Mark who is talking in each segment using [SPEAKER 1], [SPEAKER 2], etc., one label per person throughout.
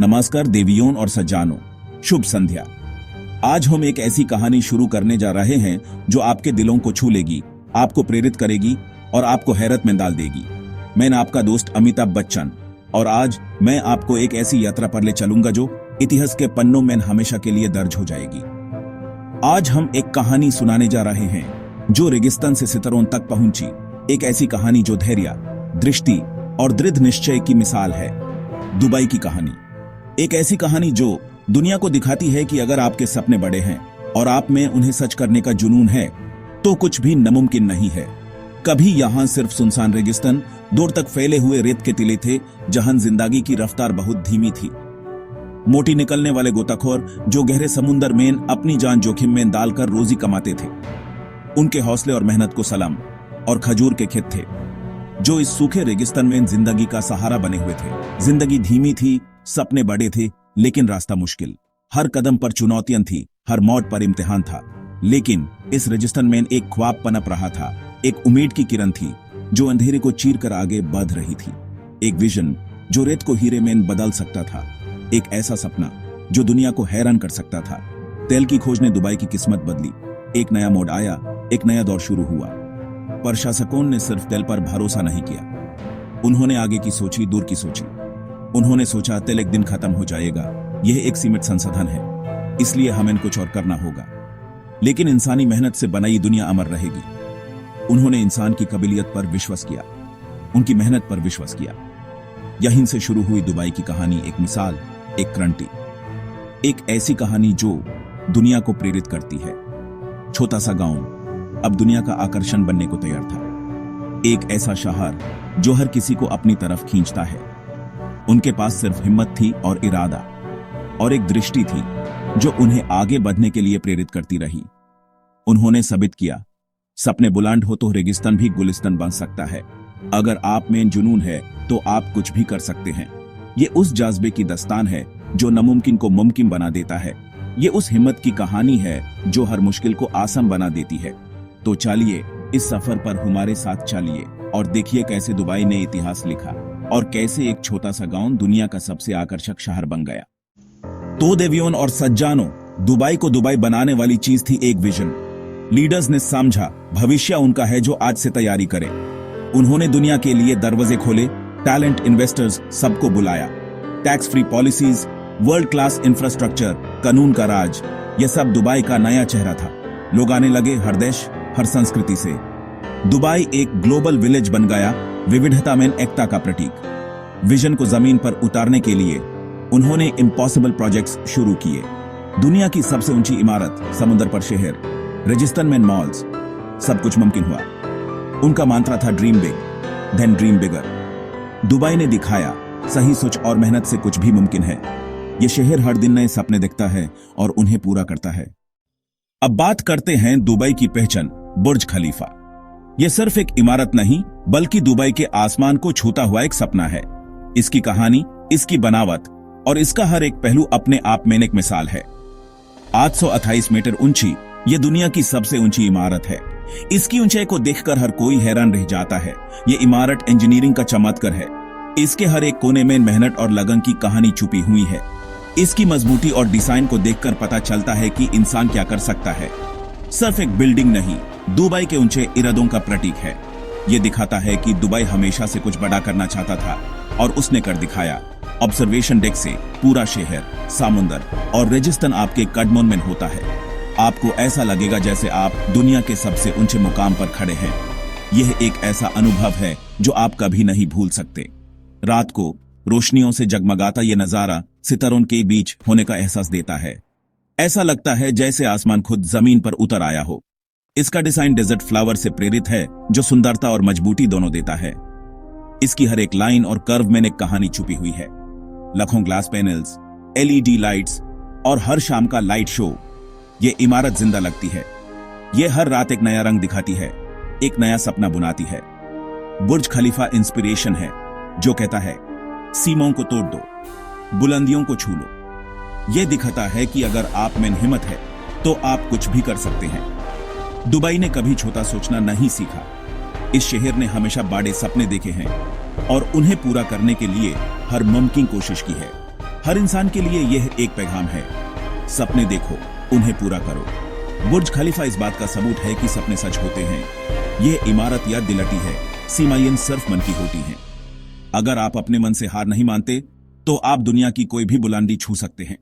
[SPEAKER 1] नमस्कार देवियों और सज्जानों, शुभ संध्या। आज हम एक ऐसी कहानी शुरू करने जा रहे हैं जो आपके दिलों को छू लेगी, आपको प्रेरित करेगी और आपको हैरत में डाल देगी। मैं आपका दोस्त अमिताभ बच्चन और आज मैं आपको एक ऐसी यात्रा पर ले चलूंगा जो इतिहास के पन्नों में हमेशा के लिए दर्ज हो जाएगी। आज हम एक कहानी सुनाने जा रहे हैं जो रेगिस्तान से सितारों तक पहुंची, एक ऐसी कहानी जो धैर्य, दृष्टि और दृढ़ निश्चय की मिसाल है। दुबई की कहानी, एक ऐसी कहानी जो दुनिया को दिखाती है कि अगर आपके सपने बड़े हैं और आप में उन्हें सच करने का जुनून है तो कुछ भी नामुमकिन नहीं है। कभी यहां सिर्फ सुनसान रेगिस्तान, दूर तक फैले हुए रेत के टीले थे जहां जिंदगी की रफ्तार बहुत धीमी थी। मोटी निकलने वाले गोताखोर जो गहरे समुद्र में अपनी जान जोखिम में डालकर रोजी कमाते थे, उनके हौसले और मेहनत को सलाम। और खजूर के खेत थे जो इस सूखे रेगिस्तान में जिंदगी का सहारा बने हुए थे। जिंदगी धीमी थी, सपने बड़े थे, लेकिन रास्ता मुश्किल। हर कदम पर चुनौतियां थी, हर मोड़ पर इम्तिहान था। लेकिन इस रेगिस्तान में एक ख्वाब पनप रहा था, एक उम्मीद की किरण थी जो अंधेरे को चीर कर आगे बढ़ रही थी। एक विजन जो रेत को हीरे में बदल सकता था, एक ऐसा सपना जो दुनिया को हैरान कर सकता था। तेल की खोज ने दुबई की किस्मत बदली। एक नया मोड़ आया, एक नया दौर शुरू हुआ। पर शासकों ने सिर्फ तेल पर भरोसा नहीं किया, उन्होंने आगे की सोची, दूर की सोची। उन्होंने सोचा तेल एक दिन खत्म हो जाएगा, यह एक सीमित संसाधन है, इसलिए हमें कुछ और करना होगा। लेकिन इंसानी मेहनत से बनाई दुनिया अमर रहेगी। उन्होंने इंसान की काबिलियत पर विश्वास किया, उनकी मेहनत पर विश्वास किया। यहीं से शुरू हुई दुबई की कहानी, एक मिसाल, एक क्रांति, एक ऐसी कहानी जो दुनिया को प्रेरित करती है। छोटा सा गांव अब दुनिया का आकर्षण बनने को तैयार था। एक ऐसा शहर जो हर किसी को अपनी तरफ खींचता है। उनके पास सिर्फ हिम्मत थी और इरादा और एक दृष्टि थी जो उन्हें आगे बढ़ने के लिए प्रेरित करती रही। उन्होंने साबित किया, सपने बुलंद हो तो रेगिस्तान भी गुलिस्तान बन सकता है। अगर आप में जुनून है तो आप कुछ भी कर सकते हैं। ये उस जज्बे की दास्तान है जो नामुमकिन को मुमकिन बना देता है। ये उस हिम्मत की कहानी है जो हर मुश्किल को आसान बना देती है। तो चलिए इस सफर पर हमारे साथ चलिए और देखिए कैसे दुबई ने इतिहास लिखा और कैसे एक छोटा सा गांव दुनिया का सबसे आकर्षक शहर बन गया। तो देवियों और सज्जानों, दुबई को दुबई बनाने वाली चीज थी एक विजन। लीडर्स ने समझा भविष्य उनका है जो आज से तैयारी करे। उन्होंने दुनिया के लिए दरवाजे खोले, टैलेंट, इन्वेस्टर्स सबको बुलाया। Tax free policies, world class infrastructure, कानून का राज, यह सब दुबई का नया चेहरा था। लोग आने लगे हर देश, हर संस्कृति से। दुबई एक ग्लोबल विलेज बन गया, विविधता में एकता का प्रतीक। विजन को जमीन पर उतारने के लिए उन्होंने इम्पॉसिबल प्रोजेक्ट्स शुरू किए। दुनिया की सबसे ऊंची इमारत, समुद्र पर शहर, रेगिस्तान में मॉल्स, सब कुछ मुमकिन हुआ। उनका मंत्र था ड्रीम बिग देन ड्रीम बिगर। दुबई ने दिखाया सही सोच और मेहनत से कुछ भी मुमकिन है। यह शहर हर दिन नए सपने देखता है और उन्हें पूरा करता है। अब बात करते हैं दुबई की पहचान, बुर्ज खलीफा। यह सिर्फ एक इमारत नहीं बल्कि दुबई के आसमान को छूता हुआ एक सपना है। इसकी कहानी, इसकी बनावट और इसका हर एक पहलू अपने आप में एक मिसाल है। 828 मीटर ऊंची यह दुनिया की सबसे ऊंची इमारत है। इसकी ऊंचाई को देखकर हर कोई हैरान रह जाता है। यह इमारत इंजीनियरिंग का चमत्कार है। इसके हर एक कोने में मेहनत और लगन की कहानी छुपी हुई है। इसकी मजबूती और डिजाइन को देखकर पता चलता है कि इंसान क्या कर सकता है। सिर्फ एक बिल्डिंग नहीं, दुबई के ऊंचे इरादों का प्रतीक है। यह दिखाता है कि दुबई हमेशा से कुछ बड़ा करना चाहता था और उसने कर दिखाया। ऑब्जर्वेशन डेक से पूरा शहर, समुद्र और रेगिस्तान आपके कदमों में होता है। आपको ऐसा लगेगा जैसे आप दुनिया के सबसे ऊंचे मुकाम पर खड़े हैं। यह एक ऐसा अनुभव है जो आप कभी नहीं भूल सकते। रात को रोशनियों से जगमगाता यह नजारा सितारों के बीच होने का एहसास देता है। ऐसा लगता है जैसे आसमान खुद जमीन पर उतर आया हो। इसका डिजाइन डेजर्ट फ्लावर से प्रेरित है जो सुंदरता और मजबूती दोनों देता है। इसकी हर एक लाइन और कर्व में एक कहानी छुपी हुई है। लाखों ग्लास पैनल्स, एलईडी लाइट्स और हर शाम का लाइट शो, यह इमारत जिंदा लगती है। यह हर रात एक नया रंग दिखाती है, एक नया सपना बुनाती है। बुर्ज खलीफा इंस्पिरेशन है जो कहता है सीमाओं को तोड़ दो, बुलंदियों को छू लो। यह दिखाता है कि अगर आप में हिम्मत है तो आप कुछ भी कर सकते हैं। दुबई ने कभी छोटा सोचना नहीं सीखा। इस शहर ने हमेशा बड़े सपने देखे हैं और उन्हें पूरा करने के लिए हर मुमकिन कोशिश की है। हर इंसान के लिए यह एक पैगाम है, सपने देखो, उन्हें पूरा करो। बुर्ज खलीफा इस बात का सबूत है कि सपने सच होते हैं। यह इमारत या दिलटी है, सीमाएं सिर्फ मन की होती हैं। अगर आप अपने मन से हार नहीं मानते तो आप दुनिया की कोई भी बुलंदी छू सकते हैं।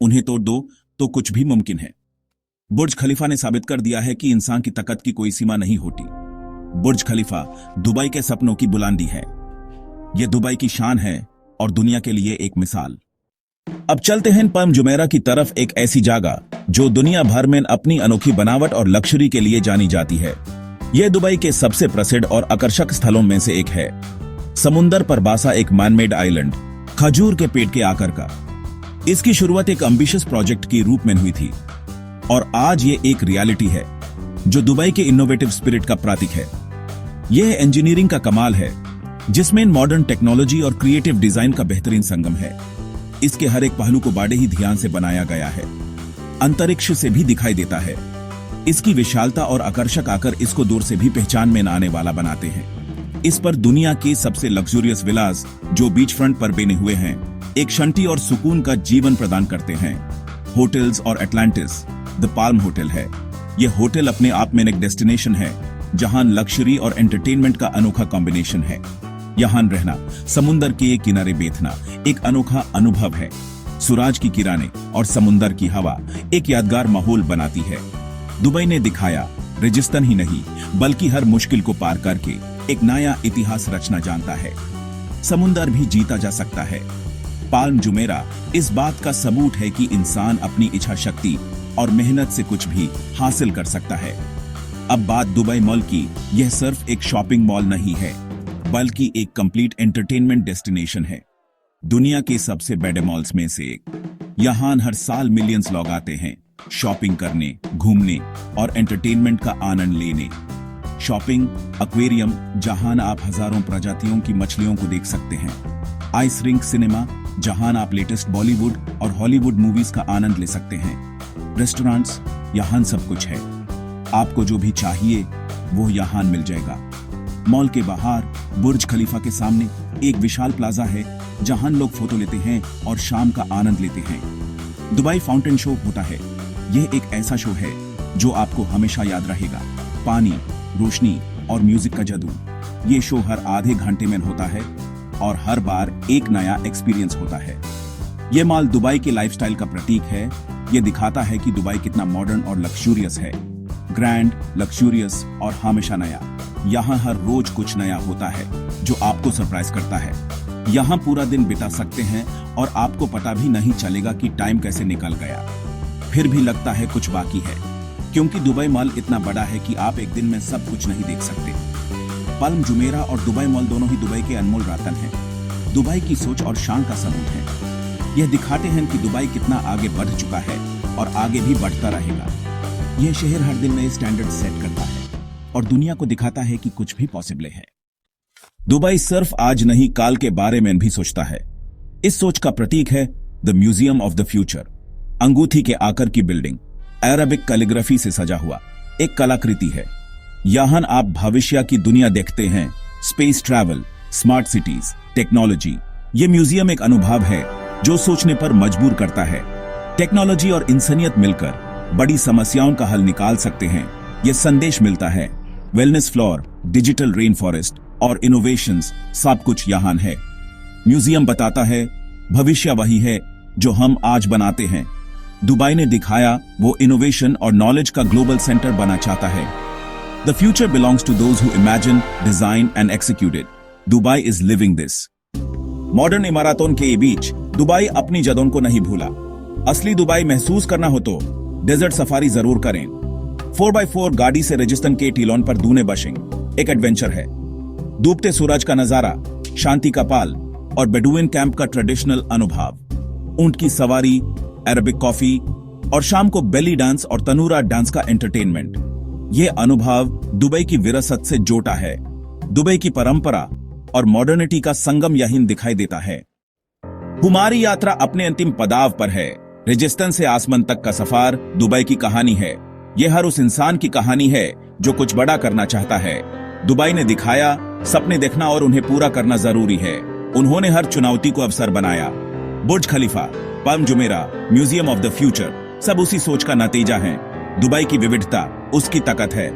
[SPEAKER 1] उन्हें तोड़ दो तो कुछ भी मुमकिन है। बुर्ज खलीफा ने साबित कर दिया है कि इंसान की ताकत की कोई सीमा नहीं होती। बुर्ज खलीफा दुबई के सपनों की बुलंदी है। यह दुबई की शान है और दुनिया के लिए एक मिसाल। अब चलते हैं पल्म जुमेरा की तरफ, एक ऐसी जगह जो दुनिया भर में अपनी अनोखी बनावट और लग्जरी के लिए जानी जाती है। यह दुबई के सबसे प्रसिद्ध और आकर्षक स्थलों में से एक है। समुंदर पर बसा एक मैनमेड आइलैंड, खजूर के पेड़ के आकार का। इसकी शुरुआत एक एम्बिशियस प्रोजेक्ट के रूप में हुई थी और आज ये एक रियलिटी है जो दुबई के इनोवेटिव स्पिरिट का प्रतीक है। यह इंजीनियरिंग का कमाल है जिसमें मॉडर्न टेक्नोलॉजी और क्रिएटिव डिजाइन का बेहतरीन संगम है। इसके हर एक पहलू को बड़े ही ध्यान से बनाया गया है। अंतरिक्ष से भी दिखाई देता है। इसकी विशालता और आकर्षक आकर इसको दूर से भी पहचान में न आने वाला बनाते हैं। इस पर दुनिया के सबसे लग्जूरियस विलास जो बीच फ्रंट पर बने हुए हैं, एक शांति और सुकून का जीवन प्रदान करते हैं। होटल्स और एटलांटिस द पाल्म होटल है। यह होटल अपने आप में एक डेस्टिनेशन है जहां लग्जरी और एंटरटेनमेंट का अनोखा कॉम्बिनेशन है। यहां रहना, समुंदर के किनारे बैठना एक अनोखा अनुभव है। सूरज की किरणें और समुंदर की हवा एक यादगार माहौल बनाती है। दुबई ने दिखाया रेगिस्तान ही नहीं बल्कि हर मुश्किल को पार करके एक नया इतिहास रचना जानता है। समुंदर भी जीता जा सकता है। पाल्म जुमेरा इस बात का सबूत है कि इंसान अपनी इच्छा शक्ति और मेहनत से कुछ भी हासिल कर सकता है। अब बात दुबई मॉल की। यह सिर्फ एक शॉपिंग मॉल नहीं है बल्कि एक कंप्लीट एंटरटेनमेंट डेस्टिनेशन है। दुनिया के सबसे बड़े मॉल्स में से एक। यहां हर साल मिलियंस लोग आते हैं शॉपिंग करने, घूमने और एंटरटेनमेंट का आनंद लेने। शॉपिंग एक्वेरियम जहां आप हजारों प्रजातियों की मछलियों को देख सकते हैं। आइस रिंक सिनेमा जहां आप लेटेस्ट बॉलीवुड और हॉलीवुड मूवीज का आनंद ले सकते हैं। रेस्टोरेंट्स, यहां सब कुछ है। आपको जो भी चाहिए वो यहां मिल जाएगा। मॉल के बाहर बुर्ज खलीफा के सामने एक विशाल प्लाजा है जहां लोग फोटो लेते हैं और शाम का आनंद लेते हैं। दुबई फाउंटेन शो होता है। यह एक ऐसा शो है जो आपको हमेशा याद रहेगा। पानी, रोशनी और म्यूजिक का जादू। ये शो हर आधे घंटे में होता है और हर बार एक नया एक्सपीरियंस होता है। ये मॉल दुबई के लाइफस्टाइल का प्रतीक है। ये दिखाता है कि दुबई कितना मॉडर्न और लग्जूरियस है। ग्रैंड, लग्जूरियस और हमेशा नया। यहाँ हर रोज कुछ नया होता है जो आपको सरप्राइज करता है। यहाँ पूरा दिन बिता सकते हैं और आपको पता भी नहीं चलेगा कि टाइम कैसे निकल गया। फिर भी लगता है कुछ बाकी है क्योंकि दुबई मॉल इतना बड़ा है कि आप एक दिन में सब कुछ नहीं देख सकते। पल्म जुमेरा और दुबई मॉल दोनों ही दुबई के अनमोल रतन हैं। दुबई की सोच और शान का सबूत है। यह दिखाते हैं कि दुबई कितना आगे बढ़ चुका है और आगे भी बढ़ता रहेगा। यह शहर हर दिन नए स्टैंडर्ड सेट करता है और दुनिया को दिखाता है कि कुछ भी पॉसिबल है। दुबई सिर्फ आज नहीं काल के बारे में भी सोचता है। इस सोच का प्रतीक है the museum of the future. अंगूठी के आकार की बिल्डिंग अरबिक कैलीग्राफी से सजा हुआ एक कलाकृति है। यहां आप भविष्य की दुनिया देखते हैं। Space travel, smart cities, technology. ये म्यूजियम एक अनुभव है जो सोचने पर मजबूर करता है। टेक्नोलॉजी और इंसानियत मिलकर बड़ी समस्याओं का हल निकाल सकते हैं। यह संदेश मिलता है। Wellness floor, digital rain forest और इनोवेशंस सब कुछ यहां है। म्यूजियम बताता है भविष्य वही है जो हम आज बनाते हैं। दुबई ने दिखाया वो इनोवेशन और नॉलेज का ग्लोबल सेंटर बना चाहता है। The future belongs to those who imagine, design and executed. Dubai is living this. Modern इमारतों के बीच दुबई अपनी जड़ों को नहीं भूला। असली दुबई महसूस करना हो तो डेजर्ट सफारी जरूर करें। 4x4 गाड़ी से रेगिस्तान के टीलोन पर दूने बशिंग एक एडवेंचर है। डूबते सूरज का नजारा, शांति का पाल और बेडुइन कैंप का ट्रेडिशनल अनुभव। ऊंट की सवारी, अरबिक कॉफी और शाम को बेली डांस और तनूरा डांस का एंटरटेनमेंट। यह अनुभव दुबई की विरासत से जोटा है। दुबई की परंपरा और मॉडर्निटी का संगम यहीं दिखाई देता है। हमारी यात्रा अपने अंतिम पड़ाव पर है। रेगिस्तान से आसमान तक का सफर दुबई की कहानी है। यह हर उस इंसान की कहानी है जो कुछ बड़ा करना चाहता है। दुबई ने दिखाया सपने देखना और उन्हें पूरा करना जरूरी है। उन्होंने हर चुनौती को अवसर बनाया। Burj Khalifa, Palm Jumeirah, Museum of the Future सब उसी सोच का नतीजा है। दुबई की विविधता उसकी ताकत है।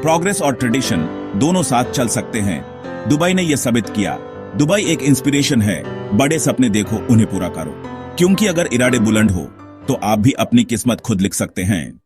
[SPEAKER 1] प्रोग्रेस और ट्रेडिशन दोनों साथ चल सकते हैं। दुबई ने यह साबित किया। दुबई एक इंस्पिरेशन है। बड़े सपने देखो, उन्हें पूरा करो, क्योंकि अगर इरादे बुलंद हो तो आप भी अपनी किस्मत खुद लिख सकते हैं।